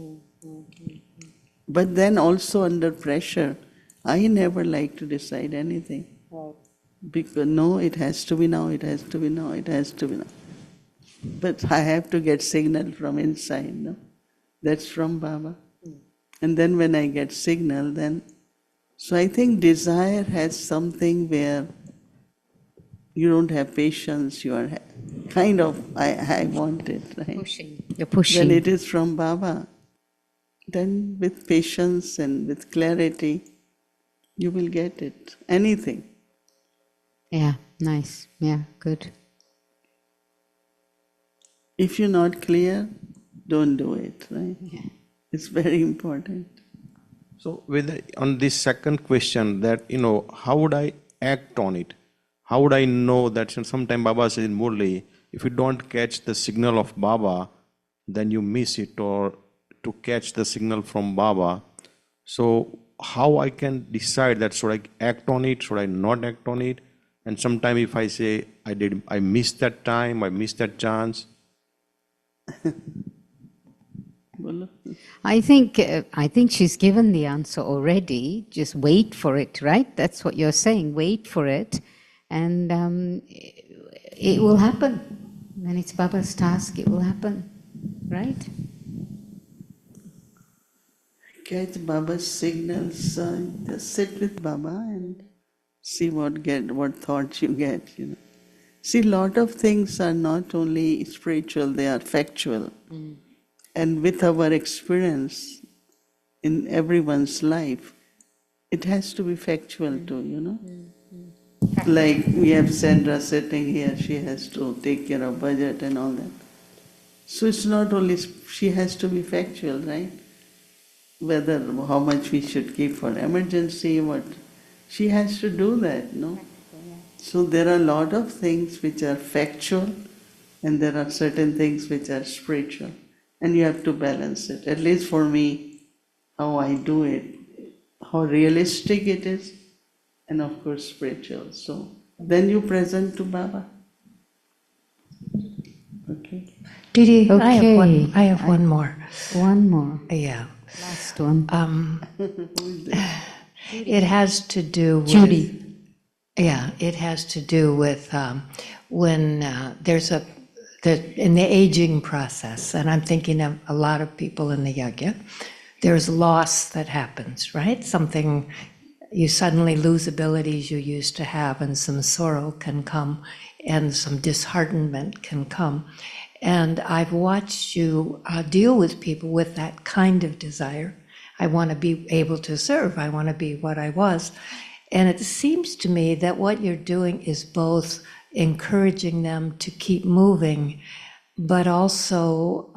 But then also under pressure, I never like to decide anything. Because no, it has to be now, it has to be now, it has to be now. But I have to get signal from inside, no? That's from Baba. And then when I get signal, then... So I think desire has something where you don't have patience, you are kind of, I want it, right? You're pushing. Then it is from Baba. then with patience and with clarity, you will get it. Anything. Yeah, nice. Yeah, good. If you're not clear, don't do it, right? Yeah. It's very important. So on this second question that, how would I act on it? How would I know that sometime Baba says in Murli, if you don't catch the signal of Baba, then you miss it, or to catch the signal from Baba. So how I can decide that should I act on it, should I not act on it? And sometime if I say I missed that time, I missed that chance. I think she's given the answer already. Just wait for it, right? That's what you're saying. Wait for it, and it will happen. When it's Baba's task, it will happen, right? Catch Baba's signals. Just sit with Baba and see what thoughts you get. See, a lot of things are not only spiritual; they are factual. And with our experience in everyone's life, it has to be factual too, Like we have Sandra sitting here, she has to take care of budget and all that. So it's not only, she has to be factual, right? Whether, how much we should keep for emergency, what, she has to do that, no? So there are a lot of things which are factual and there are certain things which are spiritual. And you have to balance it. At least for me, how I do it, how realistic it is, and of course spiritual. So then you present to Baba. Okay. Didi, Okay. I have one more. One more. Yeah. Last one. It has to do with Judy. Yeah, it has to do with when there's in the aging process, and I'm thinking of a lot of people in the yajna, there's loss that happens, right? Something, you suddenly lose abilities you used to have, and some sorrow can come, and some disheartenment can come. And I've watched you deal with people with that kind of desire. I want to be able to serve, I want to be what I was. And it seems to me that what you're doing is both encouraging them to keep moving, but also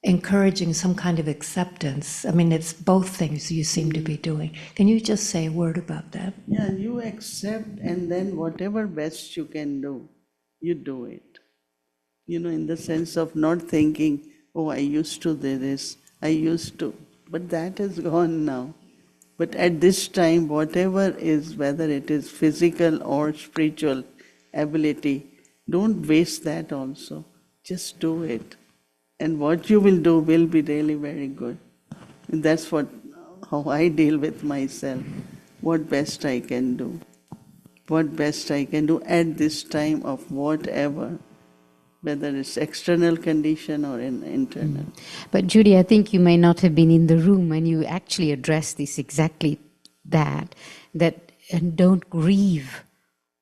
encouraging some kind of acceptance. I mean, it's both things you seem to be doing. Can you just say a word about that? Yeah, you accept, and then whatever best you can do, you do it. In the sense of not thinking, oh, I used to do this, I used to, but that is gone now. But at this time, whatever is, whether it is physical or spiritual ability, don't waste that also. Just do it. And what you will do will be really very good. And that's how I deal with myself. What best I can do. What best I can do at this time of whatever, whether it's external condition or internal. But Judy, I think you may not have been in the room when you actually addressed this exactly that and don't grieve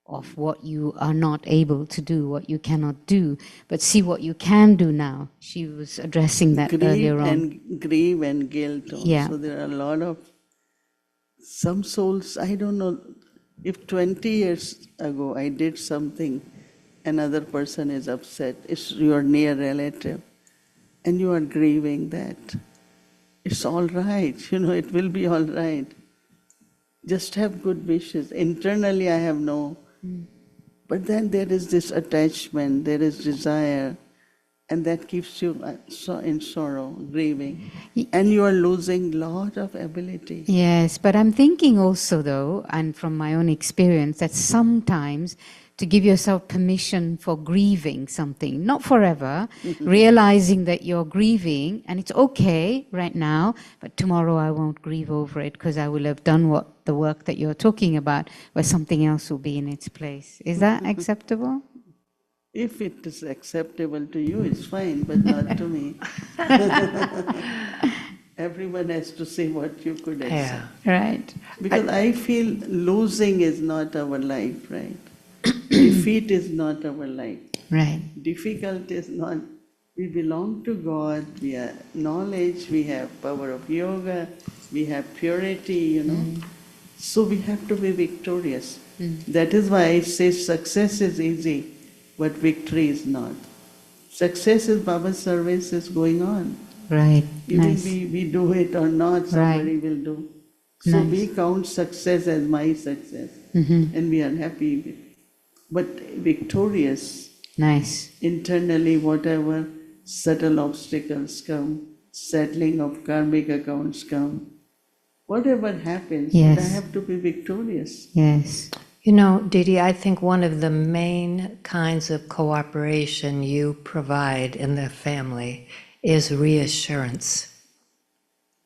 of what you are not able to do, what you cannot do, but see what you can do now. She was addressing that earlier on. Grieve and guilt also. Yeah. There are a lot of, some souls, I don't know, if 20 years ago I did something, another person is upset, it's your near relative, and you are grieving that. It's all right, it will be all right. Just have good wishes. Internally I have no, but then there is this attachment, there is desire, and that keeps you in sorrow, grieving, and you are losing lot of ability. Yes, but I'm thinking also though, and from my own experience, that sometimes to give yourself permission for grieving something, not forever, realizing that you're grieving and it's okay right now, but tomorrow I won't grieve over it because I will have done the work that you're talking about, where something else will be in its place. Is that acceptable? If it is acceptable to you, it's fine, but not to me. Everyone has to say what you could accept. Yeah. Right. Because I feel losing is not our life, right? Defeat is not our life. Right. Difficult is not We belong to God, we have knowledge, we have power of yoga, we have purity. So we have to be victorious. That is why I say success is easy, but victory is not. Success is Baba's service is going on. Right. Even Nice. we do it or not, somebody will do. So we count success as my success, and we are happy with. But victorious, Nice. internally, whatever subtle obstacles come, settling of karmic accounts come, whatever happens, Yes. but I have to be victorious. Yes. You know, Didi, I think one of the main kinds of cooperation you provide in the family is reassurance.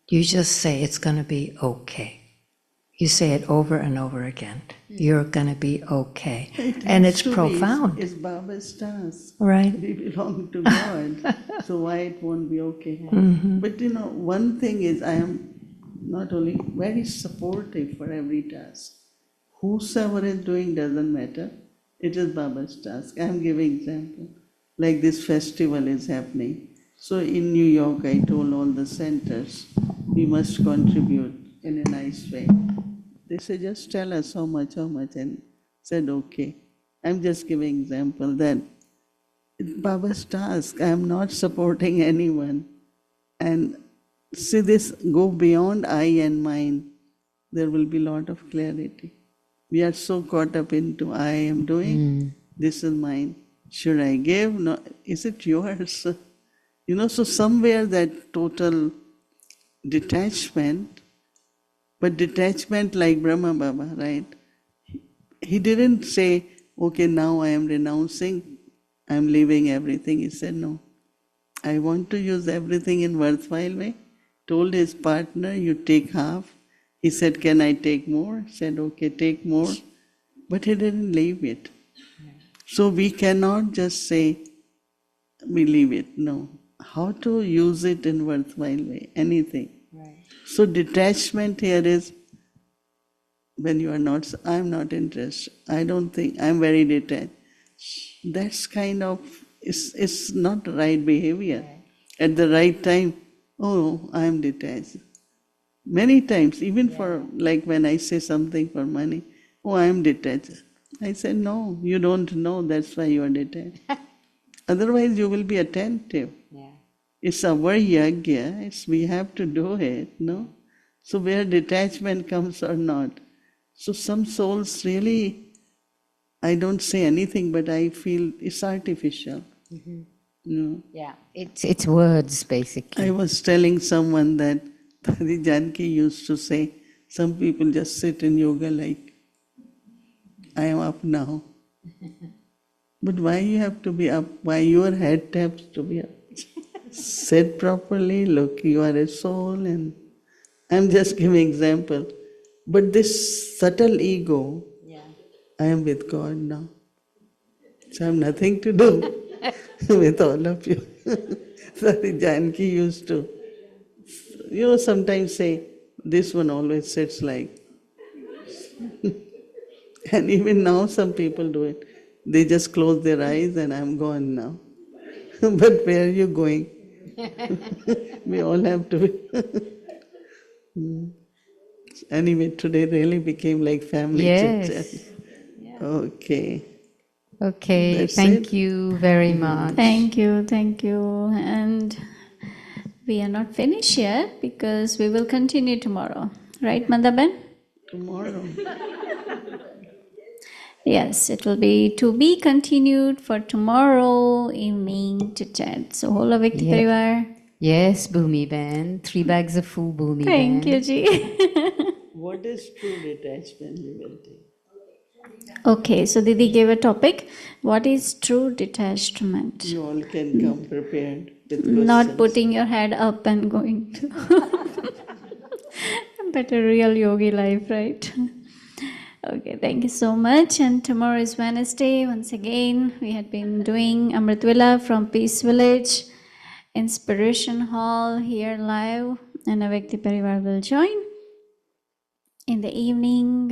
You just say it's going to be okay. You say it over and over again. You're going to be okay. And it's profound. It's Baba's task. Right. We belong to God, so why it won't be okay? But one thing is I am not only very supportive for every task. Whosoever is doing doesn't matter. It is Baba's task. I am giving example. Like this festival is happening. So in New York, I told all the centers, we must contribute in a nice way. They said, just tell us how much, and said, okay. I'm just giving example that it's Baba's task. I am not supporting anyone. And see this, go beyond I and mine. There will be a lot of clarity. We are so caught up into I am doing, this is mine. Should I give? No, is it yours? So somewhere that total detachment, but detachment like Brahma Baba, right? He didn't say, okay, now I am renouncing, I am leaving everything. He said, no, I want to use everything in worthwhile way. Told his partner, you take half. He said, can I take more? Said, okay, take more. But he didn't leave it. So we cannot just say, we leave it. No. How to use it in worthwhile way, anything. Right. So detachment here is when you are not, I'm not interested. I don't think, I'm very detached. That's kind of, it's not right behavior. At the right time, oh, I'm detached. Many times, even for, like when I say something for money, oh, I am detached. I said, no, you don't know, that's why you are detached. Otherwise, you will be attentive. Yeah. It's our yagya, we have to do it, no? So where detachment comes or not. So some souls really, I don't say anything, but I feel it's artificial. Yeah. It's words, basically. I was telling someone that Tadi Janki used to say, some people just sit in yoga like, I am up now. But why you have to be up? Why your head taps to be up? Sit properly, look, you are a soul, and I'm just giving example. But this subtle ego, I am with God now. So I have nothing to do with all of you. Tadi Janki used to, sometimes say, this one always sits like, and even now some people do it. They just close their eyes and I'm gone now. But where are you going? We all have to be. Anyway, today really became like family chit-chat. Yes. Okay. Okay, That's thank it. you very much. Thank you, thank you. And we are not finished yet because we will continue tomorrow. Right, Mandaben? Tomorrow. Yes, it will be to be continued for tomorrow evening to chat. So, Hola Vikti Yeah. Parivar. Yes, Bhumi Ben. 3 bags of full Bhumi Ben. Thank you, Ji. What is true detachment, we will take. Okay, so Didi gave a topic. What is true detachment? You all can come prepared with questions. Not putting your head up and going to better real yogi life, right? Okay, thank you so much. And tomorrow is Wednesday. Once again, we had been doing Amrit Villa from Peace Village, Inspiration Hall here live, and Avikti Parivar will join. In the evening,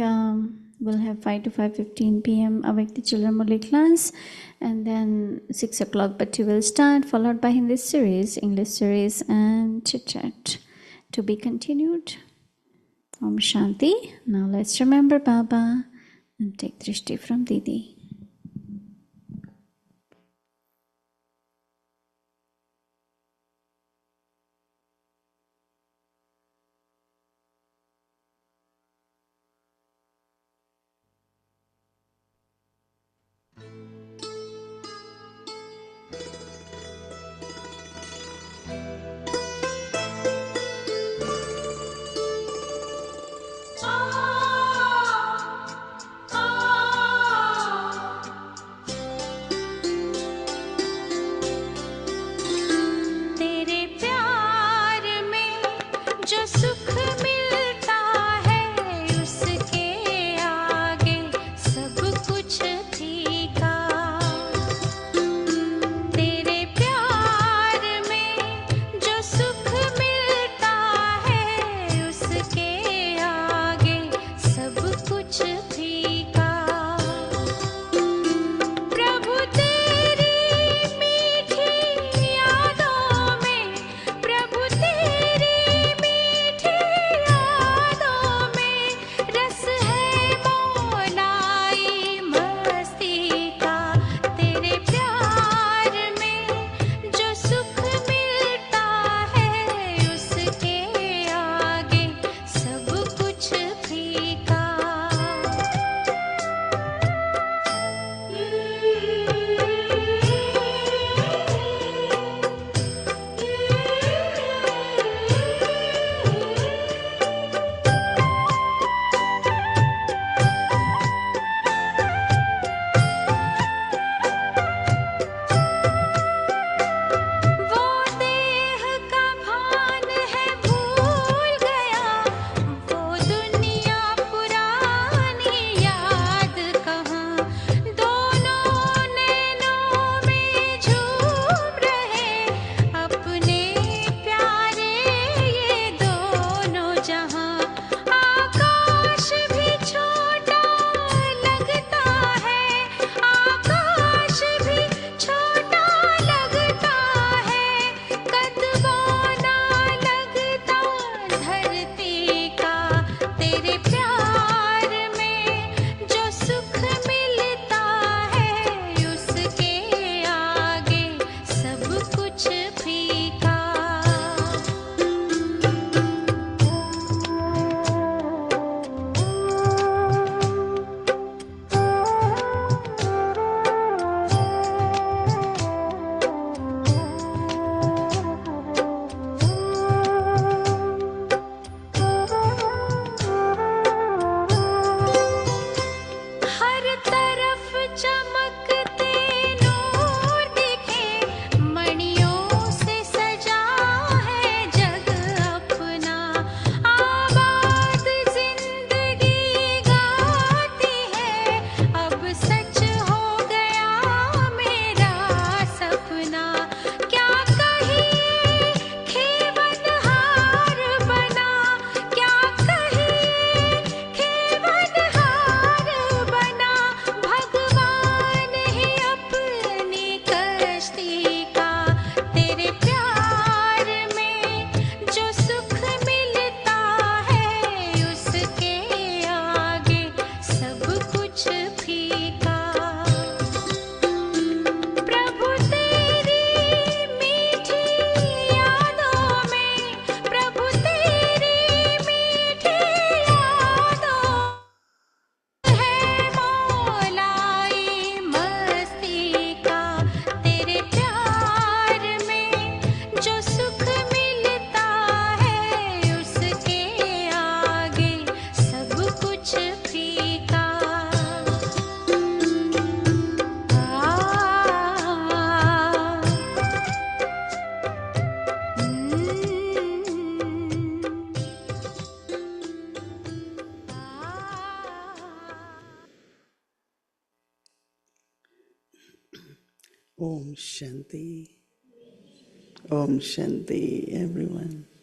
we'll have 5 to 5:15 p.m. Awake the Children Murli class, and then 6 o'clock Bhatti will start, followed by Hindi series, English series, and Chitchat to be continued. Om Shanti. Now let's remember Baba and take drishti from Didi. Om Shanti. Om Shanti, everyone.